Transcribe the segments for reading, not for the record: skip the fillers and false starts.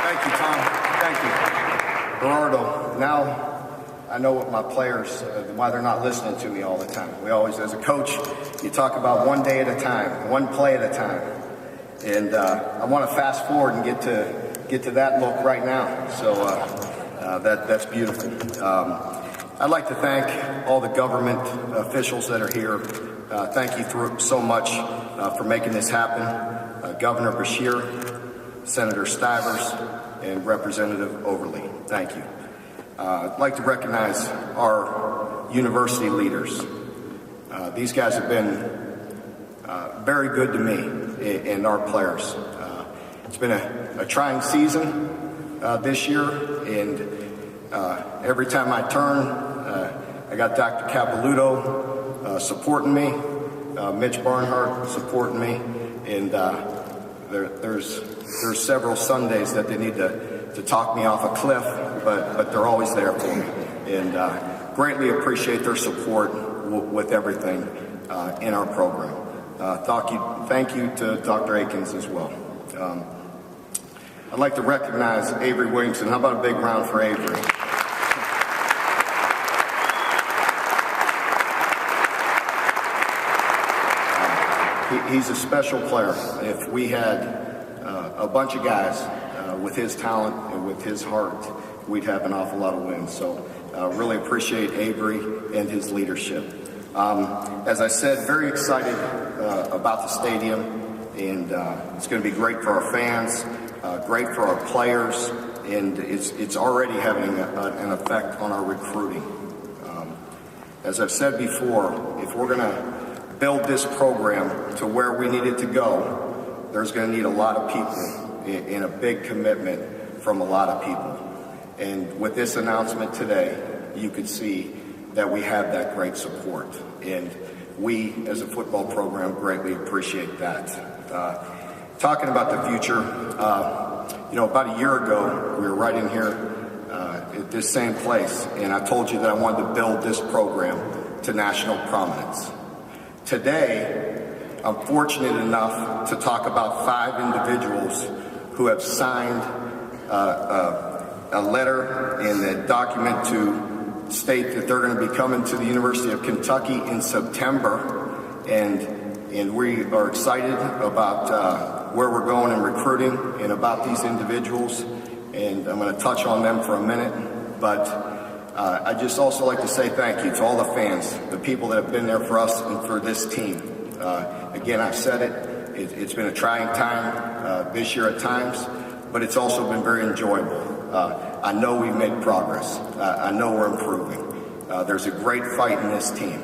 Thank you, Tom. Thank you. Gerardo, now I know what my players, why they're not listening to me all the time. We always, as a coach, you talk about one day at a time, one play at a time. And I want to fast forward and get to that look right now. So that's beautiful. I'd like to thank all the government officials that are here. Thank you so much for making this happen. Governor Beshear, Senator Stivers, and Representative Overly. Thank you. I'd like to recognize our university leaders. These guys have been very good to me and our players. It's been a trying season this year, and every time I turn, I got Dr. Capilouto supporting me, Mitch Barnhart supporting me, and there's several Sundays that they need to talk me off a cliff, but they're always there for me, and greatly appreciate their support with everything in our program. Thank you to Dr. Akins as well. I'd like to recognize Avery Williamson. How about a big round for Avery? He's a special player. If we had a bunch of guys with his talent and with his heart, we'd have an awful lot of wins. So really appreciate Avery and his leadership. As I said, very excited about the stadium, and it's going to be great for our fans, great for our players, and it's already having an effect on our recruiting. As I've said before, if we're going to build this program to where we need it to go, there's going to need a lot of people and a big commitment from a lot of people. And with this announcement today, you could see that we have that great support. And we, as a football program, greatly appreciate that. Talking about the future, about a year ago, we were right in here at this same place, and I told you that I wanted to build this program to national prominence. Today, I'm fortunate enough to talk about 5 individuals who have signed a letter and a document to state that they're going to be coming to the University of Kentucky in September, and we are excited about where we're going in recruiting and about these individuals, and I'm going to touch on them for a minute, but I just also like to say thank you to all the fans, the people that have been there for us and for this team. Again, I've said it's been a trying time this year at times, but it's also been very enjoyable. I know we've made progress. I know we're improving. There's a great fight in this team.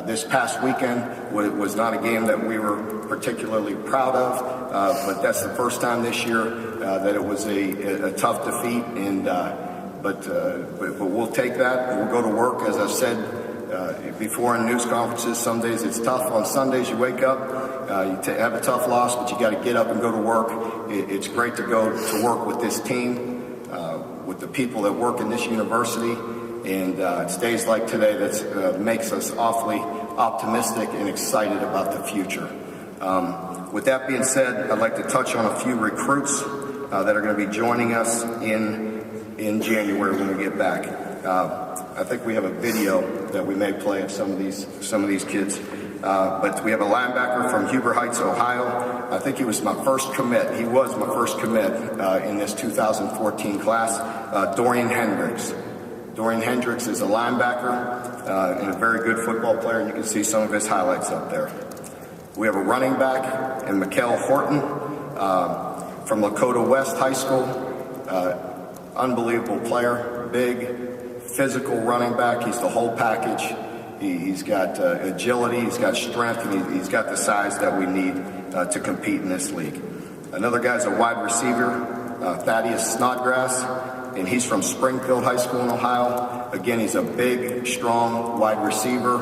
This past weekend was not a game that we were particularly proud of, but that's the first time this year that it was a tough defeat, and but we'll take that and we'll go to work. As I've said before in news conferences, some days it's tough. On Sundays you wake up, you have a tough loss, but you got to get up and go to work. It's great to go to work with this team, with the people that work in this university, and it's days like today that makes us awfully optimistic and excited about the future. With that being said, I'd like to touch on a few recruits that are going to be joining us in January when we get back. I think we have a video that we may play of some of these kids. But we have a linebacker from Huber Heights, Ohio. I think he was my first commit. He was my first commit in this 2014 class, Dorian Hendricks. Dorian Hendricks is a linebacker and a very good football player, and you can see some of his highlights up there. We have a running back in Mikael Horton from Lakota West High School. Unbelievable player, big, physical running back. He's the whole package. He's got agility, he's got strength, and he's got the size that we need to compete in this league. Another guy's a wide receiver, Thaddeus Snodgrass, and he's from Springfield High School in Ohio. Again, he's a big, strong wide receiver,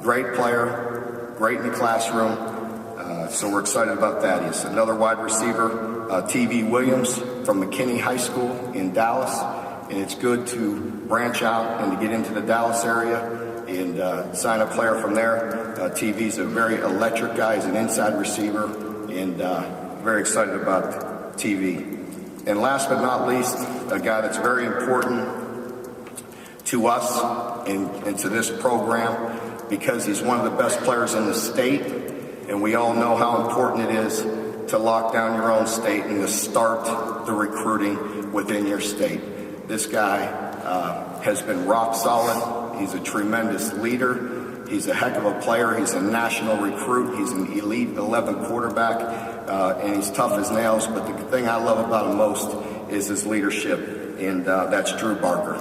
great player, great in the classroom, so we're excited about Thaddeus. Another wide receiver, T.V. Williams from McKinney High School in Dallas. And it's good to branch out and to get into the Dallas area and sign a player from there. TV's a very electric guy. He's an inside receiver, and very excited about TV. And last but not least, a guy that's very important to us and to this program because he's one of the best players in the state, and we all know how important it is to lock down your own state and to start the recruiting within your state. This guy has been rock solid. He's a tremendous leader. He's a heck of a player. He's a national recruit. He's an elite 11 quarterback, and he's tough as nails. But the thing I love about him most is his leadership, and that's Drew Barker.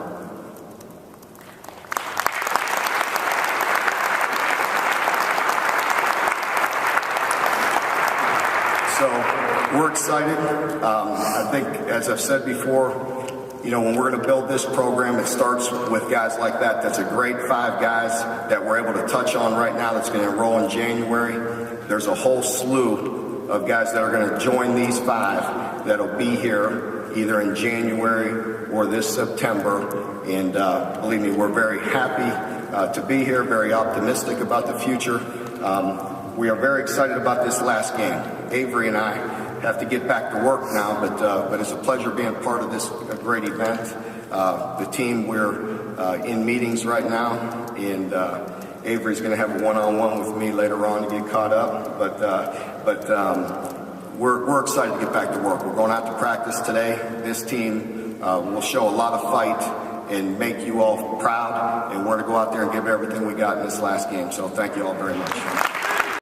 So we're excited. I think, as I've said before, you know, when we're going to build this program, it starts with guys like that. That's a great 5 guys that we're able to touch on right now that's going to enroll in January. There's a whole slew of guys that are going to join these 5 that'll be here either in January or this September. And believe me, we're very happy to be here, very optimistic about the future. We are very excited about this last game. Avery and I have to get back to work now, but it's a pleasure being part of this great event. The team, we're in meetings right now, and Avery's going to have a one-on-one with me later on to get caught up. But we're excited to get back to work. We're going out to practice today. This team will show a lot of fight and make you all proud, and we're going to go out there and give everything we got in this last game. So thank you all very much.